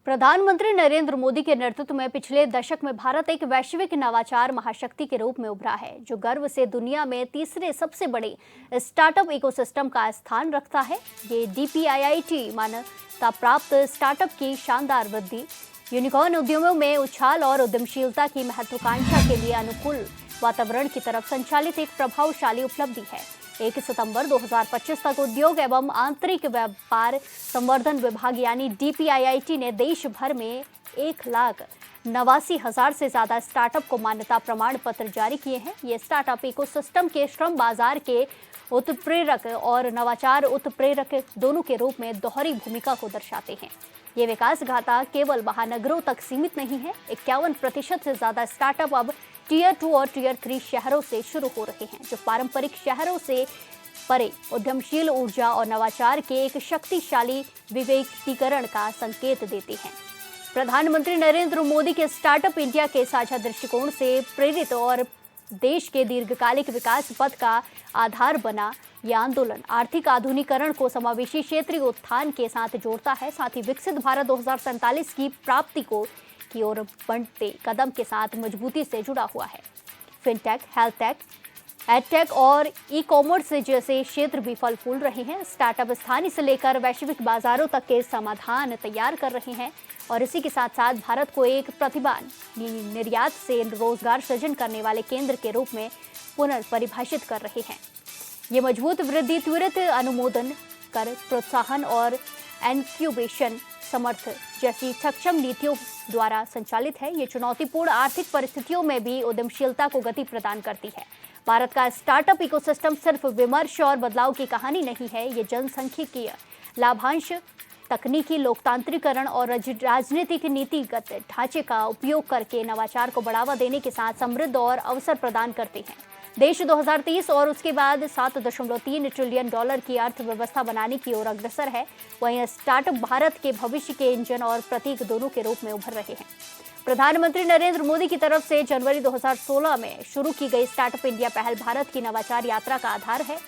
प्रधानमंत्री नरेंद्र मोदी के नेतृत्व में पिछले दशक में भारत एक वैश्विक नवाचार महाशक्ति के रूप में उभरा है, जो गर्व से दुनिया में तीसरे सबसे बड़े स्टार्टअप इकोसिस्टम का स्थान रखता है। ये DPIIT मान्यता प्राप्त स्टार्टअप की शानदार वृद्धि, यूनिकॉर्न उद्यमों में उछाल और उद्यमशीलता की महत्वाकांक्षा के लिए अनुकूल वातावरण की तरफ संचालित एक प्रभावशाली उपलब्धि है। 1 सितंबर 2025 तक उद्योग एवं आंतरिक व्यापार संवर्धन विभाग यानी DPIIT ने देश भर में 1,89,000 से ज्यादा स्टार्टअप को मान्यता प्रमाण पत्र जारी किए हैं। ये स्टार्टअप इकोसिस्टम के श्रम बाजार के उत्प्रेरक और नवाचार उत्प्रेरक दोनों के रूप में दोहरी भूमिका को दर्शाते हैं। ये विकास गाथा केवल महानगरों तक सीमित नहीं है। 51% से ज्यादा स्टार्टअप अब टियर 2 और टियर 3 शहरों से शुरू हो रहे हैं, जो पारंपरिक शहरों से परे उद्यमशील ऊर्जा और नवाचार के एक शक्तिशाली विवेकीकरण का संकेत देते हैं। प्रधानमंत्री नरेंद्र मोदी के स्टार्टअप इंडिया के साझा दृष्टिकोण से प्रेरित और देश के दीर्घकालिक विकास पथ का आधार बना यह आंदोलन आर्थिक आधुनिकीकरण को समावेशी क्षेत्रीय उत्थान के साथ जोड़ता है, साथ ही विकसित भारत 2047 की प्राप्ति की ओर बढ़ते कदम के साथ मजबूती से जुड़ा हुआ है। फिनटेक, हेल्थ टेक, एडटेक और ई-कॉमर्स जैसे क्षेत्र भी फल फूल रहे हैं। स्टार्टअप स्थानीय से लेकर वैश्विक बाजारों तक के समाधान तैयार कर रहे हैं और इसी के साथ साथ भारत को एक प्रतिभा निर्यात से रोजगार सृजन करने वाले केंद्र के रूप में पुनर्परिभाषित कर रहे हैं। ये मजबूत वृद्धि, त्वरित अनुमोदन कर प्रोत्साहन और इनक्यूबेशन समर्थ जैसी सक्षम नीतियों द्वारा संचालित है। ये चुनौतीपूर्ण आर्थिक परिस्थितियों में भी उद्यमशीलता को गति प्रदान करती है। भारत का स्टार्टअप इकोसिस्टम सिर्फ विमर्श और बदलाव की कहानी नहीं है, ये जनसांख्यिकीय लाभांश, तकनीकी लोकतांत्रिकरण और राजनीतिक नीतिगत ढांचे का उपयोग करके नवाचार को बढ़ावा देने के साथ समृद्ध और अवसर प्रदान करते हैं। देश 2030 और उसके बाद $7.3 ट्रिलियन की अर्थव्यवस्था बनाने की ओर अग्रसर है। वहीं स्टार्टअप भारत के भविष्य के इंजन और प्रतीक दोनों के रूप में उभर रहे हैं। प्रधानमंत्री नरेंद्र मोदी की तरफ से जनवरी 2016 में शुरू की गई स्टार्टअप इंडिया पहल भारत की नवाचार यात्रा का आधार है।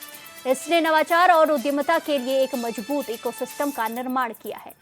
इसने नवाचार और उद्यमिता के लिए एक मजबूत इकोसिस्टम का निर्माण किया है।